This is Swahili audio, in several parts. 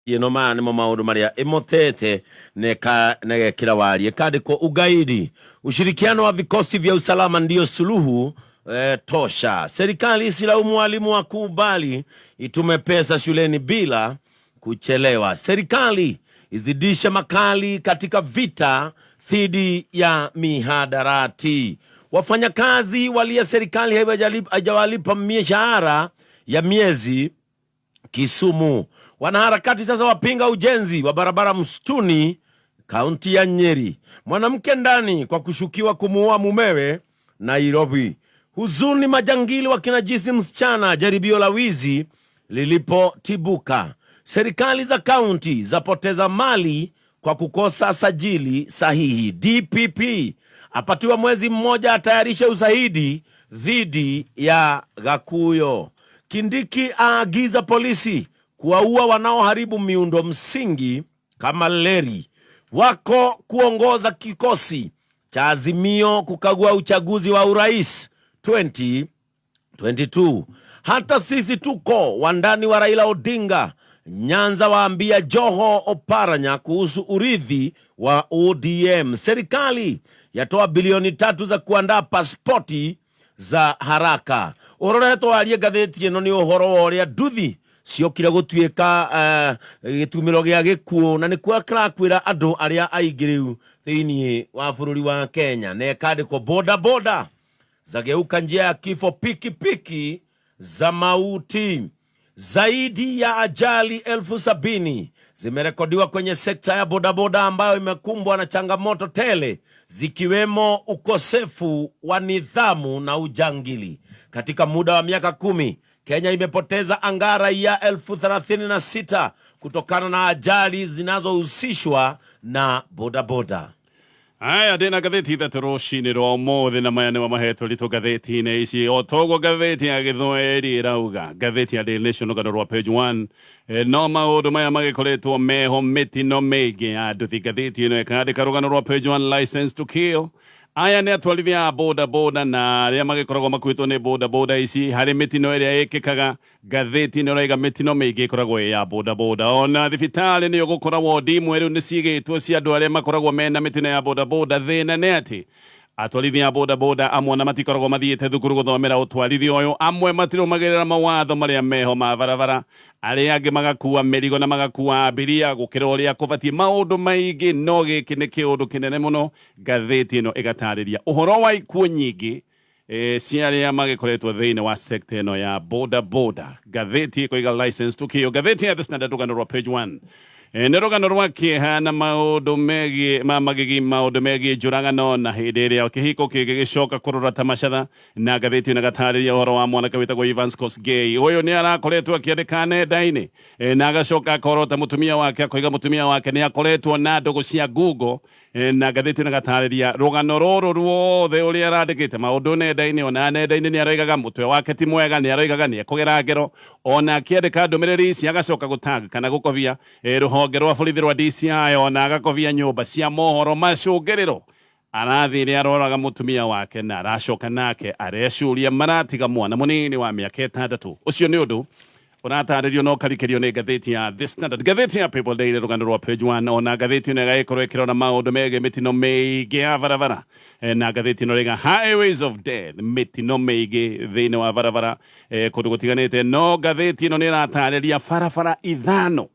Yeno mane mo maundu maria imotete nege kila wali kandiko ugaidi. Ushirikiano wa vikosi vya usalama ndio suluhu tosha. Serikali isilaumu walimu wakubali itume pesa shuleni bila kuchelewa. Serikali izidisha makali katika vita dhidi ya mihadarati. Wafanyakazi walia serikali haijawalipa mishahara ya miezi Kisumu. Wanaharakati sasa wapinga ujenzi wa barabara msituni kaunti ya Nyeri. Mwanamke ndani kwa kushukiwa kumuua mumewe Nairobi. Huzuni majangili wakinajisi msichana jaribio la wizi lilipotibuka. Serikali za kaunti zapoteza mali kwa kukosa sajili sahihi. DPP apatiwa mwezi mmoja atayarisha ushahidi dhidi ya Gakuyo. Kindiki aagiza polisi kuwaua wanaoharibu miundo msingi kama leri. Wako kuongoza kikosi cha Azimio kukagua uchaguzi wa urais 2022. Hata sisi tuko wandani wa Raila Odinga. Nyanza waambia Joho Oparanya kuhusu urithi wa ODM. Serikali yatoa bilioni 3 za kuandaa pasipoti za haraka. Ororeto walie gatheti eno ni uhoro woria nduthi ciokire gutuika gitumiro gia gikuo na ni kwira andu aria aingiriu thiini wa bururi wa Kenya ne kandiko boda boda zageuka njia ya kifo, piki za mauti. Zaidi ya ajali 70,000 zimerekodiwa kwenye sekta ya bodaboda ambayo imekumbwa na changamoto tele zikiwemo ukosefu wa nidhamu na ujangili. Katika muda wa miaka 10, Kenya imepoteza angara ya 36,000 kutokana na ajali zinazohusishwa na bodaboda. Aya dena gatheti that roshini ro mothe na maya nima mahetwo lito gatheti ne ici otogo gatheti ya githweri rauga gatheti ya Daily Nation no rwa page 1 no maundu maya magikoretwo meho mitino meige andu thi gatheti ino ekandika rugano rwa page 1 license to kill. Aya ne atwarithia boda boda na ria magikoragwo makuitwo ni boda boda ici hari mitino iria ikikaga gatheti ino raiga mitino meige ikoragwo ya boda boda. Ona thibitari ni gukoragwo ndimwe riu ni cigitwo cia andu aria makoragwo mena mitino ya boda boda. Thina ni ati atwarithia boda boda amwe na matikoragwo mathiite thukuru guthomera utwarithia uyu, amwe matirumagirira mawatho maria meho ma barabara, aria angi magakuua mirigo na magakuua abiria gukira uria kubatie. Maundu maingi no giki ni kiundu kinene muno. Gatheti ino igatariria uhoro wa ikuo nyingi cia aria magikoretwo thiini wa sector ino ya boda boda. Gatheti ikoiga license to kill. Gatheti ya The Standard rugano rwa page 1 nerogano rwake hana maundu megi magigi maundu megi njuragano na hindi iria kihiko kigicoka kurura tamacatha. Na gatheti na gatariria uhoro wa mwanake witagwo Kiengei. Uyu ni arakoretwo akiandika nenda-ini na agacoka akorota mutumia wake akoiga mutumia wake ni akoretwo na ndugu cia Google. Na gatheti na gatariria rugano ruru ruothe uria arandikite maundu nenda-ini ona nenda-ini ni araigaga mutwe wake ti mwega, ni araigaga ni ekugera ngero ona akiandika ndumiriri ici agacoka gutanga kana gukovia ruhonge rwa borithi rwa DCI ona agakovia nyumba cia mohoro macungiriro. Arathire aroraga mutumia wake na aracoka nake arecuria maratiga mwana munini wa miaka 6. Ucio ni undu urataririo no karikirio ni gatheti ya The Standard. Gatheti ya People Daily rugano rwa page 1 ona gatheti ino gaikorwo ikirona maundu mege mitino meige ya barabara. Na gatheti ino rega Highways of Death mitino meige thiini wa barabara kundu gutiganite. No gatheti ino ni ratariria barabara 5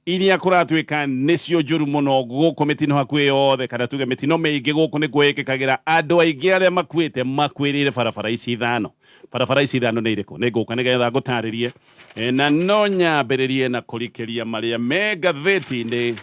iria kuratuika nicio njuru muno guku mitino hakuhi yothe kana tuge mitino meige guku ni gwikikagira andu aingi aria makuite makuiriire barabara ici 5. Barabara ici 5 ni iriku ni guka nigetha ngutaririe na no nyambiririe na kurikiria maria me gatheti-ini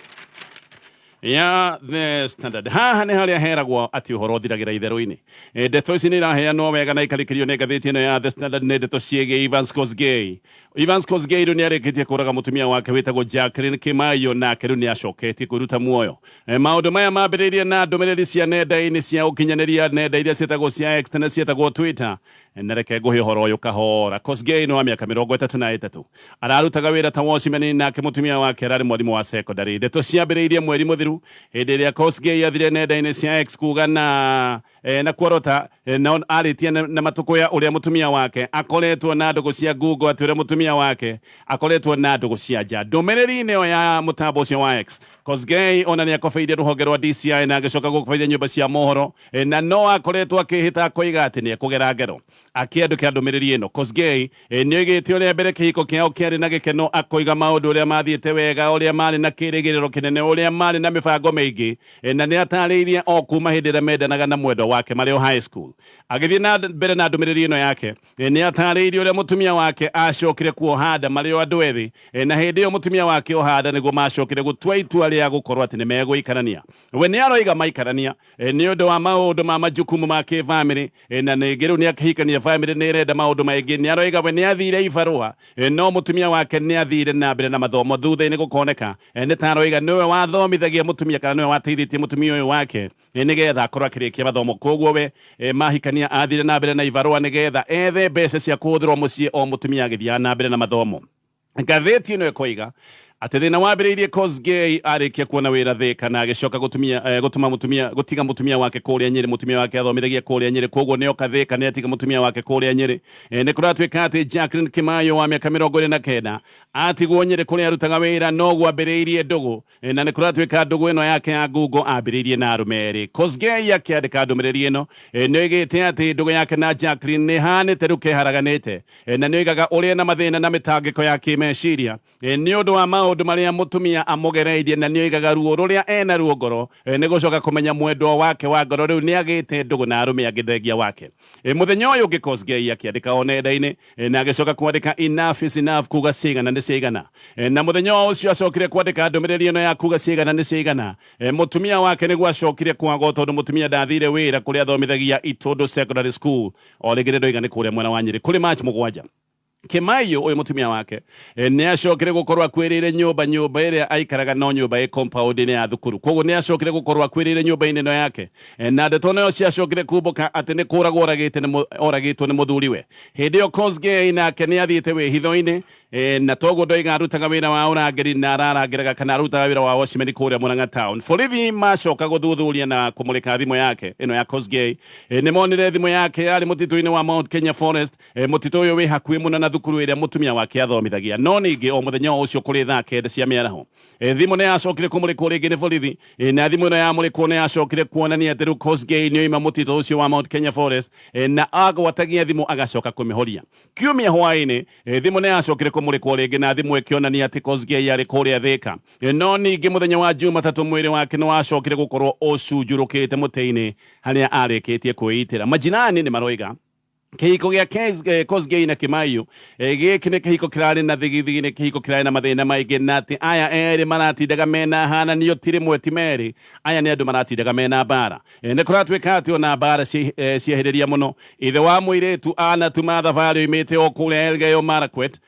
ya The Standard. Haha ni haria heragwo ati uhoro thiragira itheru-ini. Ndeto ici ni iraheanwo wega na ikarikirio ni gatheti ino ya The Standard. Ni ndeto ciege Kiengei. Kiengei ni arikitie kuraga mutumia wake witagwo Jacqueline Kimayo na riu ni acoketie kuruta muoyo. Maundu maya mambiririe na ndumiriri cia nenda-ini cia ukinyaniria nenda iria cietagwo cia X na cietagwo Twitter. Na reke nguhe uhoro uyu kahora. Kiengei no wa miaka 33 ararutaga wira ta watchman na mutumia wake arari mwarimu wa secondary. Ndeto ciambiriirie mweri muthiru hindi iria Kiengei athire nenda-ini cia X kuga na na kuorota na aritie na matukuya uria mutumia wake akoretwo na ndugu cia Google ati uria mutumia wake akoretwo na ndugu cia nja ndumiriri-ini ya mutambo ucio wa X Kiengei ona ni akobeirie ruhonge rwa DCI na agicoka gukobeiria nyumba cia mohoro na no akoretwo akihita koiga ati ni akugera ngero akiandukia ndumiriri ino Kiengei ni oigite uria mbere kihiko kiao kiari na gikeno akoiga maundu uria mathiete wega uria mari na kirigiriro kinene uria mari na mibango mingi na ni atariirie o kuma hindi ria mendanaga na mwendwa wake mari o high school agithie na mbere na ndumiriri ino yake ni atariirie uria mutumia wake acokire kuohanda mari o andu ethi na hindi iyo mutumia wake ohanda niguo macokire gutua itua ria gukorwo ati ni meguikarania we ni aroiga maikarania ni undu wa maundu ma majukumu ma family na ningi riu ni akihikania family ni irenda maundu maingi ni aroiga we ni athire ibarua no mutumia wake ni athire na mbere na mathomo thutha-ini gukoneka ni taroiga niwe wathomithagia mutumia kana niwe wateithitie mutumia uyu wake nigetha akorwo akirikia mathomo koguo we mahikania athire na mbere na ibarua nigetha ethe mbeca cia kuhuthirwo mucii o mutumia agithia na mbere na mathomo ngatheti ino ikoiga ati thina wambiriirie Kiengei arikia kuona wira thika na agicoka gutiga mutumia wake kuria Nyeri mutumia wake athomithagia kuria Nyeri koguo ni oka thika ni atiga mutumia wake kuria Nyeri ni kuratwika ati Jacqueline Kimayo wa miaka 29 atigwo Nyeri kuria arutaga wira no gwambiriirie ndugu na ni kuratwika ndugu ino yake ya Google ambiriirie na arumeri Kiengei akiandika ndumiriri ino ni oigite ati ndugu yake na Jacqueline ni hanite riu keharaganite na ni oigaga uria na mathina na mitangiko ya kimeciria ni undu wa maundu maria mutumia amugereirie na ni oigaga ruo ruria ena ruo ngoro ni gucoka kumenya mwendwa wake wa ngoro riu ni agite ndugu na arume agithengia wake muthenya uyu ungi Kiengei akiandika onenda-ini na agicoka kwandika enough is enough kuga ciigana ni ciigana na muthenya ucio acokire kwandika ndumiriri ino ya kuga ciigana ni ciigana mutumia wake niguo acokire kwaga tondu mutumia ndathire wira kuria athomithagia Itondo Secondary School o rigire ndoiga ni kuria mwena wa Nyeri kuri March 7 Kimayo uyu mutumia wake ni acokire gukorwa kwirire nyumba iria aikaraga no nyumba compound ni ya thukuru koguo ni acokire gukorwa kwirire nyumba ino yake na ndeto nayo ciacokire kumbuka ati ni kuragwo oragitwo ni muthuriwe hindi iyo Kiengei nake ni athiite wihitho-ini na toguo ndoiga arutaga wira wa urangeri na ararangiraga kana arutaga wira wa washimeni kuria Murang'a town borithi macoka guthuthuria na kumulika thimu yake ino ya Kiengei ni monire thimu yake yari mutito-ini wa Mount Kenya Forest mutito uyu wi hakuhi muno na thukuru iria mutumia wake athomithagia no ningi o muthenya ucio kuri thaa 9 cia miaraho thimu ni acokire kumulikwo ringi ni borithi na thimu ino ya mulikwo ni acokire kuonania ati riu Kiengei ni oima mutito ucio wa Mount Kenya Forest na agwatagia thimu agacoka kumihoria kiumia hwaini thimu ni acokire kumulikwo ringi na thimu ikionania ati Kiengei ari kuria thika no ningi muthenya wa Jumatatu mwiri wake ni wacokire gukorwo ucunjurukite muti-ini haria arikitie kwitira majinani ni maroiga kihiko gia Kiengei na Kimayo giki ni kihiko kirari na thigithigi ni kihiko kirari na mathina maingi na ati aya eri maratindaga mena hana ni otiri mweti meri aya ni andu maratindaga mena bara ni kuratwika ati ona bara ciehiriria muno ithe wa muiritu ana tuma thavari imite o kuria Elgeyo Marakwet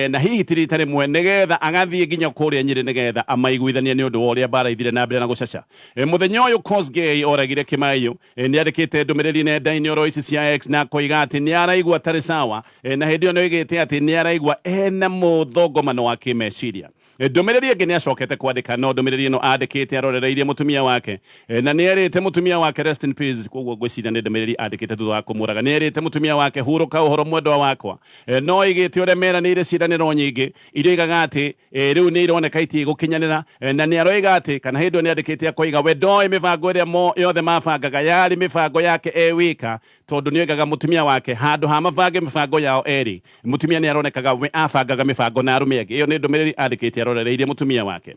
na hihi tirita rimwe nigetha agathie nginya kuria Nyeri nigetha amaiguithania ni undu wa uria bara ithire na mbere na gucaca muthenya uyu Kiengei oragire Kimayo ni andikite ndumiriri nenda-ini oro ici cia X na koiga ati ni araigua tari sawa na hindi iyo ni oigite ati ni araigua ena muthongomano wa kimeciria ndumiriri ingi ni acokete kwandika no ndumiriri ino andikite arorereirie mutumia wake na ni erite mutumia wake rest in peace koguo gwiciria ni ndumiriri andikite thutha wa kumuraga ni erite mutumia wake huruka uhoro mwendwa wakwa no igite uria meranire ciraniro nyingi iria igaga ati riu ni ironeka itigukinyanira na ni aroiga ati kana hindi ni andikite akoiga we ndoi mibango iria yothe mabangaga yari mibango yake wika tondu ni oigaga mutumia wake handu ha mabange mibango yao eri mutumia ni aronekaga we abangaga mibango na arume angi iyo ni ndumiriri andikite arorereirie mutumia wake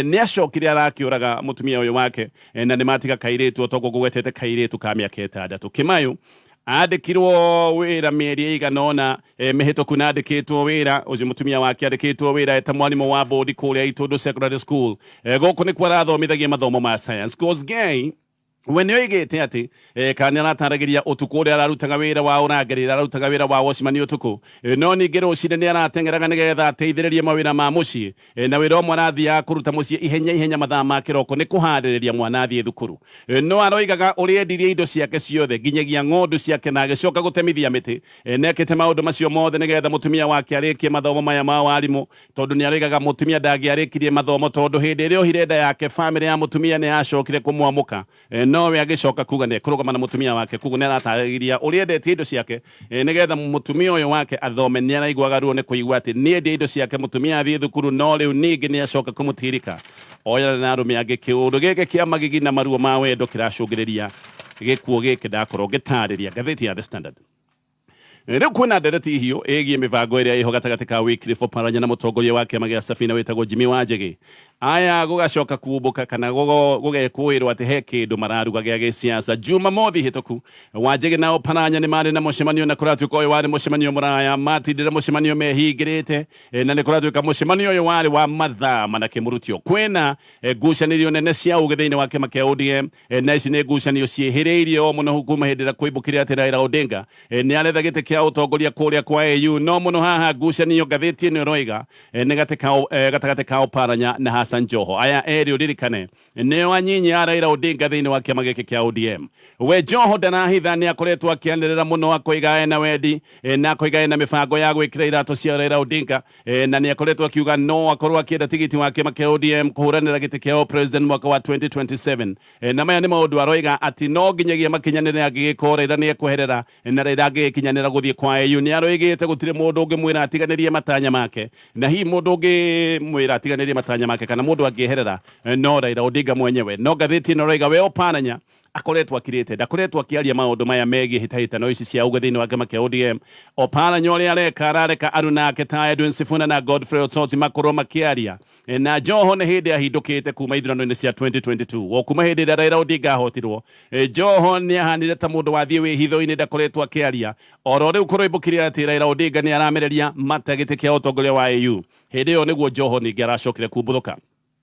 ni acokire arakiuraga mutumia uyu wake na ni matiga kairitu otogo gugwetete kairitu ka miaka 6 Kimayo andikirwo wira mieri iganona mihituku na andikitwo wira ucio mutumia wake andikitwo wira eta mwarimu wa bodi kuria Itondo Secondary School guku ni kwa rathomithagia mathomo ma science Kiengei we ni oigite ati kana arataragiria utuku uria ararutaga wira wa urangeri ararutaga wira wa washimani utuku no ningi rucire ni aratengeraga nigetha ateithiririe mawira ma mucii na wira omwe arathia kuruta mucii ihenya mathaa ma kiroko ni kuhaririria mwana athie thukuru no aroigaga uria endirie indo ciake ciothe nginyagia ng'ondu ciake na agicoka gutemithia miti nekite maundu macio mothe nigetha mutumia wake arikie mathomo maya ma warimu tondu ni aroigaga mutumia ndangiarikirie mathomo tondu hindi iria ohire nda yake family ya mutumia ni acokire kumwamuka nowe agicoka kuga ne kurugama na mutumia wake kuga ne aratagiriria uria endete indo ciake nigetha mutumia uyu wake athome ni araiguaga ruo ni kuigua ati ni endete indo ciake mutumia athie thukuru no riu ningi ni acoka kumutirika oyana na arume angi kiundu gike kia magigi na maruo ma wendo kiracungiriria gikuo giki ndakorwo ngitariria ngatheti ya The Standard. Riu kwina ndereti hiyo egie mivango iria iho gatagati ka Wycliffe Oparanya na mutongoria wake magia Safina wetagwo Jimmy Wanjigi aya gugacoka kuumbuka kana gugekwirwo ati he kindu mararuga gia giciaca Jumamothi hituku Wanjigi na Oparanya ni mari na mucemanio na kuratuka uyu wari mucemanio muraya matindire mucemanio mehingirite na ni kuratuka mucemanio uyu wari wa mathaa manake murutio kwina ngucanĩrio nene cia uge thiini wa kĩama kĩa ODM na ici nĩ ngucanĩrio ciĩhĩrĩirie o mũno hukuma hĩndĩ ĩrĩa kwĩmbũkire atĩ Raila Odinga nĩ aretha gĩtĩ kĩa ũtongoria kũrĩa kwa AU no mũno haha ngucanĩrio ngathĩti ĩno ĩroiga nĩ gatagatĩ ka Oparanya na Hassan Joho aya erĩ ũririkane nĩo anyinyi a Raila Odinga thĩinĩ wa kĩama gĩkĩ kĩa ODM we Joho ndanahitha nĩ akoretwo akĩanĩrĩra mũno akoiga ena wendi na akoiga ena mĩbango ya gwĩkĩra iratũ cia Raila Odinga na nĩ akoretwo akiuga no akorwo akĩenda tigiti wa kĩama kĩa ODM kũhũranĩra gĩtĩ kĩa president mwaka wa 2027 na maya nĩ maũndũ aroiga atĩ no nginyagia makinyanĩre angĩgĩkorwo Raila nĩ ekweherera na Raila angĩkinyanĩra gũthiĩ kwa AU nĩ aroigĩte gũtirĩ mũndũ ũngĩmwĩra atiganĩrie matanya make na hihi mũndũ ũngĩmwĩra atiganĩrie matanya make kana mũndũ angĩeherera no Raila Odinga mwenyewe no ngathĩti ĩno roiga we Oparanya akoretwo akirite ndakoretwo akiaria maundu maya megie hitahitano ici cia uga thiini wa kĩama kĩa ODM Oparanya ũrĩa areka aruna ake ta Edwin Sifuna na Godfrey Otsoti makorwo makiaria na Joho nĩ hĩndĩ ahindũkĩte kuma ithurano-inĩ cia 2022 o kuma hĩndĩ ĩrĩa Raila Odinga ahotirwo Joho nĩ ahanire ta mũndũ wathiĩ wĩhitho-inĩ ndakoretwo akĩaria oro rĩu kũroimbũkire atĩ Raila Odinga nĩ aramereria mata gĩtĩ kĩa ũtongoria wa AU hĩndĩ ĩyo nĩguo Joho ningĩ aracokire kumbũthũka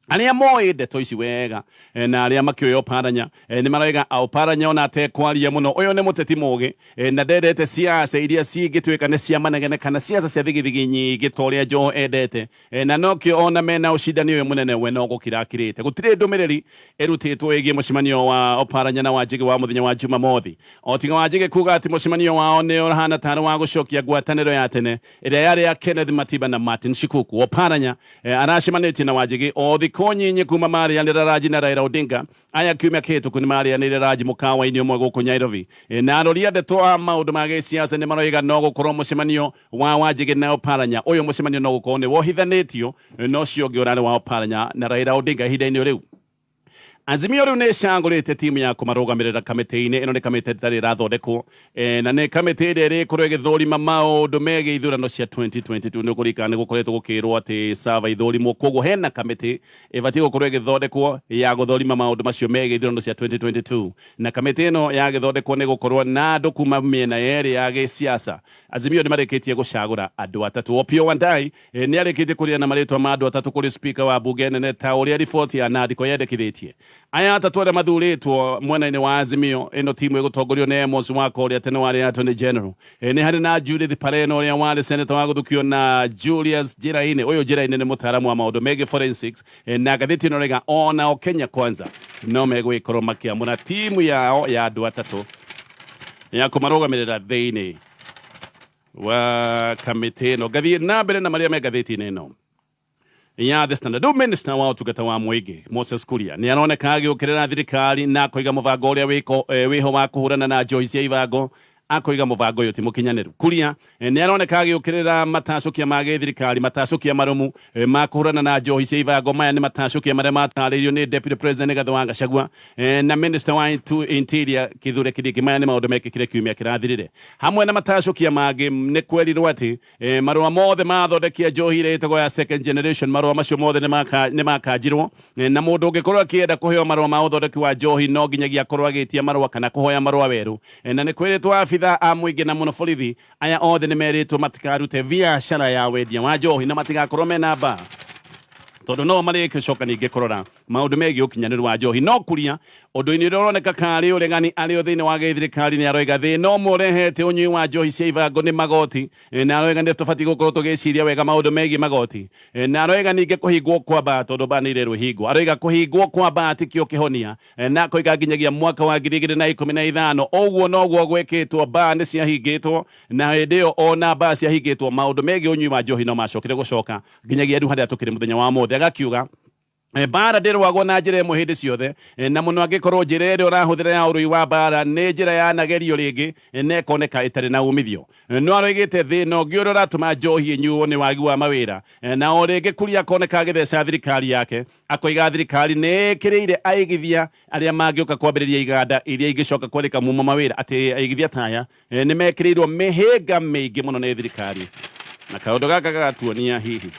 aria moĩ ndeto ici wega na aria makĩoya Oparanya nĩ maroiga Oparanya ona atekwaria mũno ũyũ nĩ mũteti mũũgĩ na ndendete siasa iria cingĩtuĩka nĩ cia manegene kana siasa cia thigithigi nyingĩ ta ũrĩa Joho endete na nokĩo ona mena ũcindani ũyũ mũnene we no gũkira akirĩte gũtirĩ ndũmĩrĩri ĩrutĩtwo ĩgiĩ mũcemanio wa Oparanya na Wanjigi wa mũthenya wa Jumamothi o tiga Wanjigi kuga atĩ mũcemanio wao nĩ ũrahana tarĩ wa gũcokia ngwatanĩro ya tene ĩrĩa yarĩ ya Kenneth Matiba na Martin Shikuku Oparanya aracemanĩtie na Wanjigi o konyinyi kuma marianĩra Raji na Raila Odinga aya kiumia kĩhĩtũku nĩ marianĩire Raji mũkawa-inĩ ũmwe gũkũ Nairobi na aroria ndeto a maũndũ ma gĩciaca nĩ maroiga no gũkorwo mũcemanio wa Wanjigi na Oparanya ũyũ mũcemanio no gũkorwo nĩ wohithanĩtio no ũcio ũngĩ ũrarĩ wa Oparanya na Raila Odinga ihinda-inĩ rĩu Azimio riu nĩ cangũrĩte timu ya kũmarũgamĩrĩra kamĩtĩ-inĩ ĩno nĩ kamĩtĩ ĩtarĩ ĩrathondekwo na nĩ kamĩtĩ ĩrĩa ĩrĩkorwo ĩgĩthũrima maũndũ megiĩ ithurano cia 2022 nĩ kũrikana nĩ gũkoretwo gũkĩrwo atĩ sava ithũrimwo koguo hena kamĩtĩ ĩbatiĩ gũkorwo ĩgĩthondekwo ya gũthũrima maũndũ macio megiĩ ithurano cia 2022 na kamĩtĩ ĩno ya gĩthondekwo nĩ gũkorwo na andũ kuma mĩena yerĩ ya gĩciaca Azimio nĩ marĩkĩtie gũcagũra andũ atatũ Opiyo Wandayi nĩ arĩkĩtie kũrĩa na marĩtwa ma andũ atatũ kũrĩ speaker wa bunge nene ta ũrĩa riboti ya Nadiko yendekithĩtie aya atatũ arĩa mathurĩtwo mwena-inĩ wa Azimio ĩno timu ĩgũtongorio nĩ Amos Wako ũrĩa tene warĩ Attorney General nĩ harĩ na Judith Pareno ũrĩa warĩ senator wa gũthukio na Julius Njĩra-inĩ ũyũ Njĩra-inĩ nĩ mũtaaramu wa maũndũ megiĩ forensics na ngathĩti ĩno rĩga onao Kenya Kwanza no megũgĩkorwo makĩamũra timu yao ya andũ atatũ ya kũmarũgamĩrĩra thĩinĩ wa kamĩtĩ ĩno ngathiĩ na mbere na marĩa me ngathĩti-inĩ ĩno ya The Standard. Rĩu minister wa ũtungata wa mũingĩ Moses Kuria nĩ aroneka agĩũkĩrĩra thirikari na kũiga mũbango ũrĩa wĩho wa kũhũrana na njohi cia ibango akoiga mũbango ũyũ ti mũkinyanĩru Kuria nĩ aroneka agĩũkĩrĩra matacokia ma gĩthirikari matacokia marũmu ma kũhũrana na njohi cia ibango maya nĩ matacokia marĩa matarĩirio nĩ Deputy President Gathũ wa Gachagua na Minister wa Interior Kithure Kindiki maya nĩ maũndũ mekĩkire kiumia kĩrathirire hamwe na matacokia mangĩ nĩ kwerirwo atĩ marũa mothe mathondekia njohi ĩrĩa ĩtagwo ya second generation marũa macio mothe nĩ makanjirwo na mũndũ ũngĩkorwo akĩenda kũheo marũa ma ũthondeki wa njohi no nginyagia akorwo agĩtia marũa kana kũhoya marũa werũ na nĩ kwĩrĩtwo abitha a mũingĩ na mũno borithi aya othe nĩ merĩtwo matikarute biacara ya wendia wa njohi na matigakorwo mena mbaa tondũ no marĩgĩcoka ningĩ kũrora maũndũ megiĩ ũkinyanĩru wa njohi no Kuria ũndũ-inĩ ũrĩa ũroneka karĩ ũregani arĩ o thĩinĩ wa gĩthirikari nĩ aroiga thĩna ũmwe ũrehete ũnyui wa njohi cia ibango nĩ magoti na aroiga nĩ tũbatiĩ gũkorwo tũgĩciria wega maũndũ megiĩ magoti na aroiga ningĩ kũhingwo kwa mbaa tondũ mbaa nĩ irerwo ihingwo aroiga kũhingwo kwa mbaa tikĩo kĩhonia na akoiga nginyagia mwaka wa 2015 ũguo noguo gwĩkĩtwo mbaa nĩ ciahingĩtwo na hĩndĩ ĩyo ona mbaa ciahingĩtwo maũndũ megiĩ ũnyui wa njohi no macokire gũcoka nginyagia rĩu harĩa tũkĩrĩ mũthenya wa ũmũthĩ agakiuga bara ndirwagwo na njira imwe hindi ciothe na muno angikorwo njira ĩrĩa ũrahuthĩra ya ũrũi wa bara nĩ njĩra ya nagerio rĩngĩ na ĩkoneka ĩtarĩ na umithio no aroigĩte thĩna ũngĩ ũrĩa ũratũma njohi ĩnyuo nĩ wagi wa mawĩra na o rĩngĩ Kuria akoneka agĩtheca thirikari yake akoiga thirikari nĩ ĩkĩrĩire aigithia arĩa mangĩũka kwambĩrĩria iganda iria ingĩcoka kwandĩka muma mawĩra atĩ aigithia taya nĩ mekĩrĩirwo mĩhĩnga mĩingĩ mũno nĩ thirikari na kaũndũ gaka gagatuonia hihi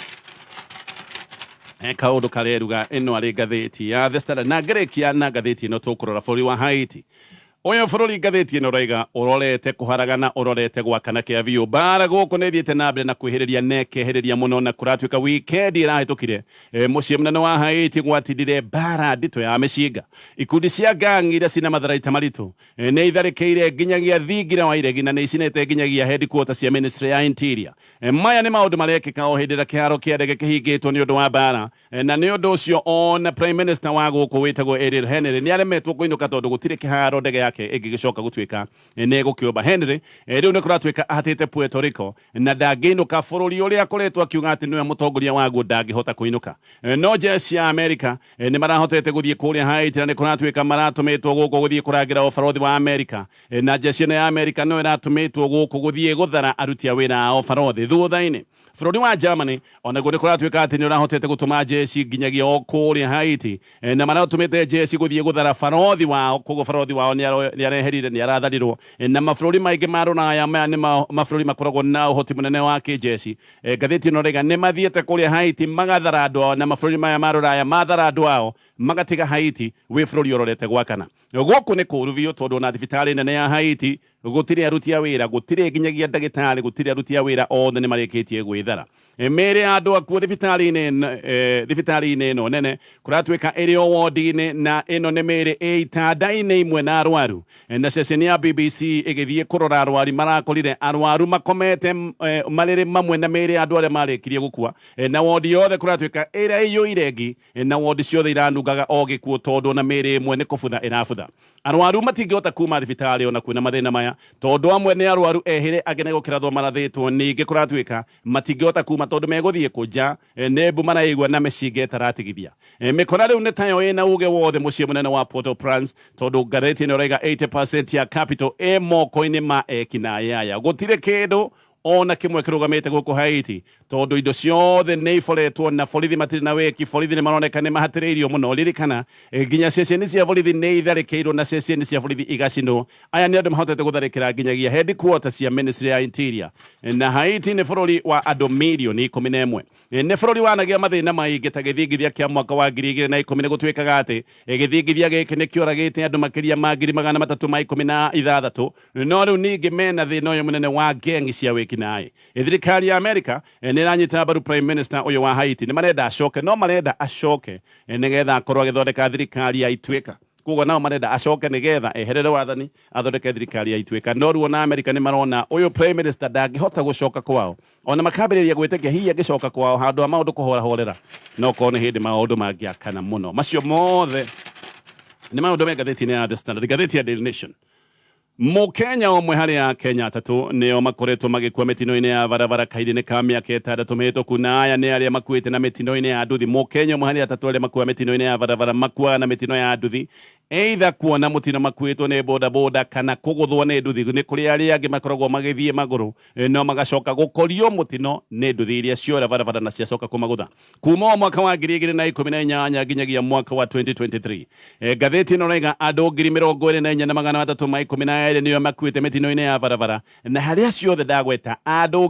kaundu kareruga ino ari ngathĩti ya The Standard na ngĩrĩkia na ngathĩti ĩno tũkũrora bũrũri wa Haiti ũyũ bũrũri ngathĩti ĩno ũrauga ũrorete kũharagana ũrorete gwakana kĩa biũ bara gũkũ nĩ thiĩte na mbere na kwĩhĩrĩria na ĩkehĩrĩria mũno na kũratuĩka wikendi ĩrahĩtũkire mũciĩ mũnene wa Haiti gwatindire bara nditũ ya mĩcinga ikundi cia gangi iria cina matharaita maritũ nĩ itharĩkĩire nginyagia thingira wa iregi na nĩ icinĩte nginyagia headquarters cia Ministry ya Interior maya nĩ maũndũ marekĩka o hĩndĩ ĩrĩa kĩharo kĩa ndege kĩhingĩtwo nĩ ũndũ wa bara na nĩ ũndũ ũcio ona Prime Minister wa gũkũ wĩtagwo Ariel Henry nĩ aremetwo kũinũka tondũ gũtirĩ kĩharo ndege yake ĩngĩgĩcoka gũtuĩka nĩ gũkĩũmba Henry rĩu nĩ kũratuĩka ahatĩte Puerto Rico na ndangĩinũka bũrũri ũrĩa akoretwo akiuga atĩ nĩwe mũtongoria waguo ndangĩhota kũinũka no jeshi ya America nĩ marahotete gũthiĩ kũrĩa Haiti na nĩ kũratuĩka maratũmĩtwo gũkũ gũthiĩ kũrangĩra ũbarothi wa America na jeshi ĩno ya America no ĩratũmĩtwo gũkũ gũthiĩ gũthara aruti a wĩra a ũbarothi thutha-inĩ bũrũri wa Germany onaguo nĩ kũratuĩka atĩ nĩ ũrahotete gũtũma jeshi nginyagia o kũrĩa Haiti na maratũmĩte jeshi gũthiĩ gũthara barothi wao koguo barothi wao nĩ areherire nĩ aratharirwo na mabũrũri maingĩ ma rũraya maya nĩ mabũrũri makoragwo na ũhoti mũnene wa kĩjeshi ngathĩti ĩno rĩga nĩ mathiĩte kũrĩa Haiti magathara andũ ao na mabũrũri maya ma rũraya mathara andũ ao magatiga Haiti wĩ bũrũri ũrorete gwakana gũkũ nĩ kũũru biũ tondũ na thibitarĩ nene ya Haiti gũtirĩ aruti a wĩra gũtirĩ nginyagia ndagĩtarĩ gũtirĩ aruti a wĩra othe nĩ marĩkĩtie gwĩthara mĩĩrĩ ya andũ akuo thibitarĩ-inĩ ĩno nene kũratuĩka ĩrĩ o wodi-inĩ na ĩno nĩ mĩĩrĩ ĩ itanda-inĩ imwe na arwaru na ceceni ya BBC ĩgĩthiĩ kũrora arwari marakorire arwaru makomete marĩrĩ mamwe na mĩĩrĩ ya andũ arĩa marĩkirie gũkua na wodi yothe kũratuĩka ĩrĩa ĩiyũire ngi na wodi ciothe iranungaga o gĩkuũ tondũ na mĩĩrĩ ĩmwe nĩ kũbutha ĩrabutha arwaru matingĩhota kuma thibitarĩ ona kwĩna mathĩna maya tondũ amwe nĩ arwaru ehĩre angĩ nĩ gũkĩrathwo marathĩtwo ningĩ kũratuĩka matingĩhota kuma tondũ megũthiĩ kũnja nĩ mbu maraigua na mĩcinga ĩtaratigithia mĩkora rĩu nĩ tayo ĩna uge wothe mũciĩ mũnene wa Port-au-Prince tondũ ngathĩti ĩno ĩrauga 80% ya capital ĩ moko-inĩ ma ekinaĩ gũtirĩ kĩndũ ona kimwe kĩrũgamĩte gũkũ Haiti tondũ indo ciothe nĩ iboretwo na borithi matirĩ na wĩki borithi nĩ maroneka nĩ mahatĩrĩirio mũno ririkana nginya ceceni cia borithi nĩ itharĩkĩirwo na ceceni cia borithi igacinwo aya nĩ andũ mahotete gũtharĩkĩra nginyagia headquarters cia Ministry ya Interior na Haiti nĩ bũrũri wa andũ milioni 11 nĩ bũrũri wanagia mathĩna maingĩ ta gĩthingithia kĩa mwaka wa 2010 nĩ gũtuĩkaga atĩ gĩthingithia gĩkĩ nĩ kĩoragĩte andũ makĩria ma 316 no rĩu ningĩ mena thĩna ũyũ mũnene wa gengi cia wĩki naĩ thirikari ya America nĩ iranyita mbaru Prime Minister ũyũ wa Haiti nĩ marenda acoke no marenda acoke nĩgetha akorwo agĩthondeka thirikari ya Ituĩka koguo nao marenda acoke nĩgetha eherere wathani athondeke thirikari ya Ituĩka no ruo na America nĩ marona ũyũ Prime Minister ndangĩhota gũcoka kwao ona makambĩrĩria gwĩtĩkia hihi angĩcoka kwao handũ ha maũndũ kũhorahorera no korwo nĩ hĩndĩ maũndũ mangĩakana mũno macio mothe nĩ maũndũ me ngathĩti-inĩ ya The Standard ngathĩti ya Daily Nation Mũkenya ũmwe harĩ a Kenya atatũ nĩo makoretwo magĩkua mitino-ini ya barabara kahinda-inĩ ka mĩaka 6 mĩhĩtũku na aya nĩ arĩa makuĩte na mitino-ini ya nduthi Mũkenya ũmwe harĩ atatũ arĩa makua mitino-ini ya barabara makuaga na mitino ya nduthi either kuona mutino makuĩtwo nĩ bodaboda kana kũgũthwo nĩ nduthi nĩ kũrĩ arĩa angĩ makoragwo magĩthiĩ magũrũ no magacoka gũkorio mutino nĩ nduthi iria ciora barabara na ciacoka kũmagũtha kuma mwaka wa 2018 nginyagia mwaka wa 2023 ngathĩti ĩno rauga andũ 24,312 nĩo makuĩte mitino-ini ya barabara na harĩa ciothe ndagweta andũ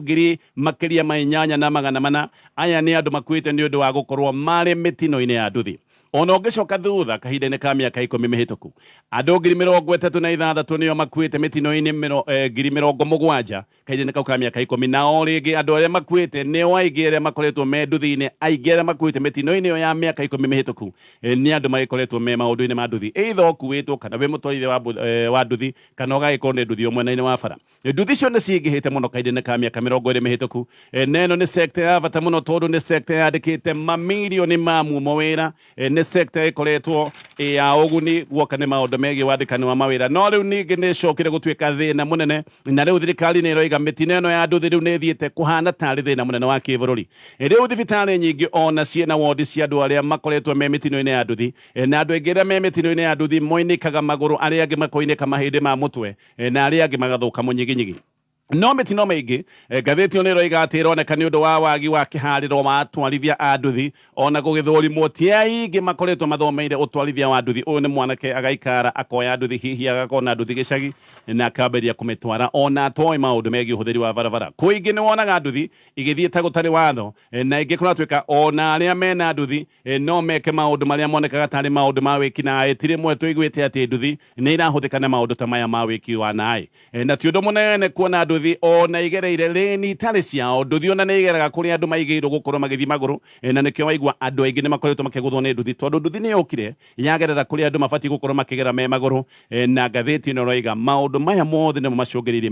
8,400 aya nĩ andũ makuĩte nĩ ũndũ wa gũkorwo marĩ mitino-ini ya nduthi ona ũngĩcoka thutha kahinda-inĩ ka mĩaka 10 mĩhĩtũku andũ 36,000 nĩo makuĩte mitino-ini 70,000 kahinda-inĩ kau ka mĩaka 10 na o rĩngĩ andũ arĩa makuĩte nĩo aingĩ arĩa makoretwo me nduthi-inĩ aingĩ arĩa makuĩte mitino-ini ĩyo ya mĩaka 10 mĩhĩtũku nĩ andũ magĩkoretwo me maũndũ-inĩ ma nduthi either ũkuĩtwo kana wĩ mũtwarithia wa nduthi kana ũgagĩkorwo nĩ nduthi mwena-inĩ wa bara nduthi icio nĩ cingĩhĩte mũno kahinda-inĩ ka mĩaka 20 mĩhĩtũku na ĩno nĩ sector ya bata mũno tondũ nĩ sector yandĩkĩte mamirioni ma mumo wĩra nĩ sector ĩkoretwo ya uguni guoka nĩ maũndũ megiĩ wandĩkani wa mawĩra no rĩu ningĩ nĩ ĩcokire gũtuĩka thĩna mũnene na rĩu thirikari nĩ ĩroiga mĩtino ĩno ya nduthi rĩu nĩ ĩthiĩte kũhana tarĩ thĩna mũnene wa kĩbũrũri rĩu thibitarĩ nyingĩ ona ciĩna wondi cia andũ arĩa makoretwo me mĩtino-inĩ ya nduthi na andũ aingĩ arĩa me mĩtino-inĩ ya nduthi moinĩkaga magũrũ arĩa angĩ makoinĩka mahĩndĩ ma mũtwe na arĩa angĩ magathũka mũnyiginyigi no mĩtino mĩingĩ ngathĩti ĩno ĩroiga atĩ ĩroneka nĩ ũndũ wa wagi wa kĩharĩro wa atwarithia a nduthi ona gũgĩthũrimwo ti aingĩ makoretwo mathomeire ũtwarithia wa nduthi ũyũ nĩ mwanake agaikara akoya nduthi hihi agakona nduthi gĩcagi na akambĩrĩria kũmĩtwara ona atoĩ maũndũ megiĩ ũhũthĩri wa barabara kũingĩ nĩ wonaga nduthi igĩthiĩte gũtarĩ watho na ingĩ kũratuĩka ona arĩa mena nduthi no meke maũndũ marĩa monekaga tarĩ maũndũ ma wĩki na ĩtirĩ mwe tũiguĩte atĩ nduthi nĩ irahũthĩka na maũndũ ta maya ma wĩki wa naĩ na ti ũndũ mũnene kuona nduthi ona igereire rĩni itarĩ ciao nduthi ona nĩ igeraga kũrĩa andũ maigĩirwo gũkorwo magĩthiĩ magũrũ na nĩkĩo waigua andũ aingĩ nĩ makoretwo makĩgũthwo nĩ nduthi tondũ nduthi nĩ yũkire yagerera kũrĩa andũ mabatiĩ gũkorwo makĩgera me magũrũ na ngathĩti ĩno ĩroiga maũndũ maya mothe nĩmo macũngĩrĩirie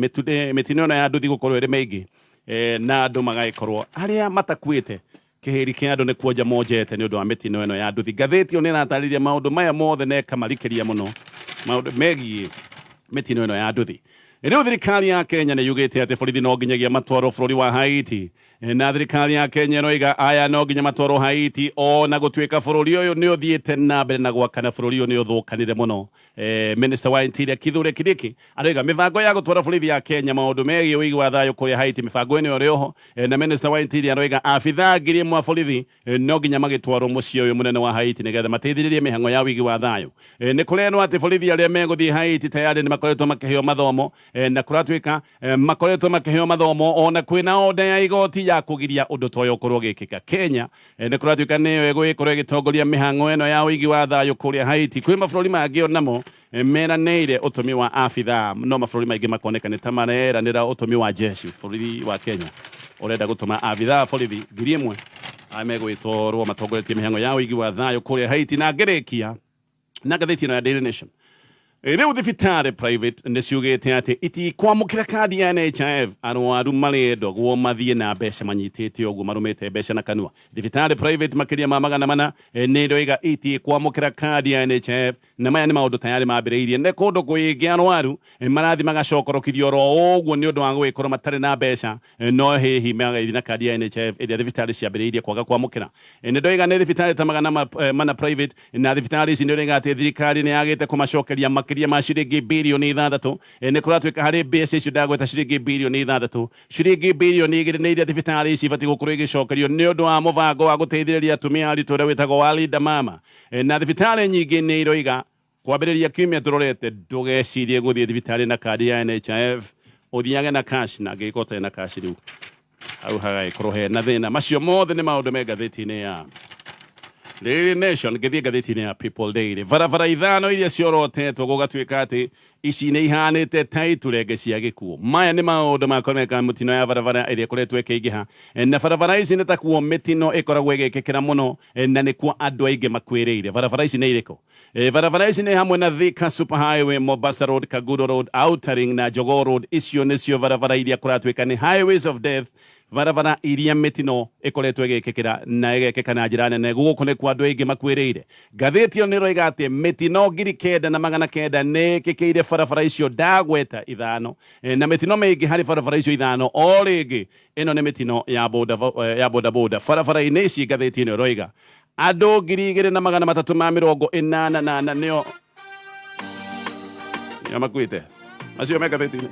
mĩtino ĩno ya nduthi gũkorwo ĩrĩ mĩingĩ na andũ magagĩkorwo arĩa matakuĩte kĩhĩri kĩa andũ nĩ kuonja monjete nĩ ũndũ wa mĩtino ĩno ya nduthi ngathĩti ĩyo nĩ ĩratarĩria maũndũ maya mothe na ĩkamarikĩria mũno maũndũ megiĩ mĩtino ĩno ya nduthi rĩu thirikari ya Kenya nĩ yugĩte atĩ borithi no nginyagia matwarwo bũrũri wa Haiti na thirikari ya Kenya ĩroiga aya no nginya matwarwo Haiti ona gũtuĩka bũrũri ũyũ nĩ ũthiĩte na mbere na gwakana bũrũri ũyũ nĩ ũthũkanire mũno Minister wa Interior Kithure Kindiki aroiga mĩbango ya gũtwara borithi ya Kenya maũndũ megiĩ ũigi wa thayũ kũrĩa Haiti mĩbango ĩno ĩrĩ oho na Minister wa Interior aroiga abithaa ngiri ĩmwe a borithi no nginya magĩtwarwo mũciĩ ũyũ mũnene wa Haiti nĩgetha mateithĩrĩrie mĩhang'o ya ũigi wa thayũ nĩ kũrerwo atĩ borithi arĩa megũthiĩ Haiti tayari nĩ makoretwo makĩheo mathomo na kũratuĩka makoretwo makĩheo mathomo ona kwĩna onda ya igoti ya kũgiria ũndũ ta ũyũ ũkorwo ũgĩkĩka Kenya nĩ kũratuĩka nĩyo ĩgũgĩkorwo ĩgĩtongoria mĩhang'o ĩno ya ũigi wa thayũ kũrĩa Haiti kwĩ mabũrũri mangĩ onamo meranĩire ũtũmi wa abithaa no mabũrũri maingĩ makoneka nĩ ta mareranĩra ũtũmi wa jeshi bũrũri wa Kenya ũrenda gũtũma abithaa borithi ngiri ĩmwe megũgĩtwarwo matongoretie mĩhang'o ya ũigi wa thayũ kũrĩa Haiti na ngĩrĩkia na ngathĩti ĩno ya Daily Nation rĩu thibitarĩ private nĩ ciugĩte atĩ itikwamũkĩra kandi ya NHIF arwaru marendagwo mathiĩ na mbeca manyitĩte ũguo marũmĩte mbeca na kanua thibitarĩ private makĩria ma magana mana nĩ iroiga itikwamũkĩra kandi ya NHIF na maya nĩ maũndũ tayarĩ mambĩrĩirie nĩ kũndũ kũingĩ arwaru marathi magacokorokithio ro ũguo nĩ ũndũ wa gũgĩkorwo matarĩ na mbeca no hihi magagĩthiĩ na kandi ya NHIF ĩrĩa thibitarĩ ciambĩrĩirie kwaga kwamũkĩra nĩ ndoiga nĩ thibitarĩ ta magana mana private na thibitarĩ ici nĩ oiga atĩ thirikari nĩ yagĩte kũmacokeria makĩria ma ciringi bilioni 6 nĩ kũratuĩka harĩ mbeca icio ndagweta ciringi bilioni 6 ciringi bilioni 2 nĩ iria thibitarĩ ici ibatiĩ gũkorwo igĩcokerio nĩ ũndũ wa mũbango wa gũteithĩrĩria atumia aritũ ũrĩa wĩtagwo wa Linda Mama na thibitarĩ nyingĩ nĩ iroiga kwambĩrĩria kiumia tũrorete ndũgecirie gũthiĩ thibitarĩ na kandi ya NHIF ũthiage na cash na angĩkorwo ũtarĩ na cash rĩu hau hagagĩkorwo hena thĩna macio mothe nĩ maũndũ me ngathĩti-inĩ ya Daily Nation ngĩthiĩ ngathĩti-inĩ ya People Daily barabara ithano iria ciorotetwo gũgatuĩka atĩ ici nĩ ihanĩte ta iturenge cia gĩkuũ maya nĩ maũndũ makoneka mũtino ya barabara ĩrĩa ĩkoretwo ĩkĩingĩha na barabara ici nĩ takuo mĩtino ĩkoragwo ĩgĩkĩkĩra mũno na nĩkuo andũ aingĩ makuĩrĩire barabara ici nĩ irĩkũ barabara ici nĩ hamwe na Thika Superhighway Mombasa Road Kagudo Road Outer Ring na Jogoo Road icio nĩcio barabara iria kũratuĩka nĩ highways of death barabara iria mĩtino ĩkoretwo ĩgĩkĩkĩra na ĩgekĩka na njĩra nene gũkũ nĩ kwa andũ aingĩ makuĩrĩire ngathĩti ĩyo nĩ ĩroiga atĩ mĩtino ngiri 9 na magana 9 nĩ ĩkĩkĩire barabara icio ndagweta ithano na mĩtino mĩingĩ harĩ barabara icio ithano o rĩngĩ ĩno nĩ mĩtino ya bodaboda barabara-inĩ ici ngathĩti ĩno ĩroiga andũ 2,388 nĩo makuĩte acio me ngathĩti-inĩ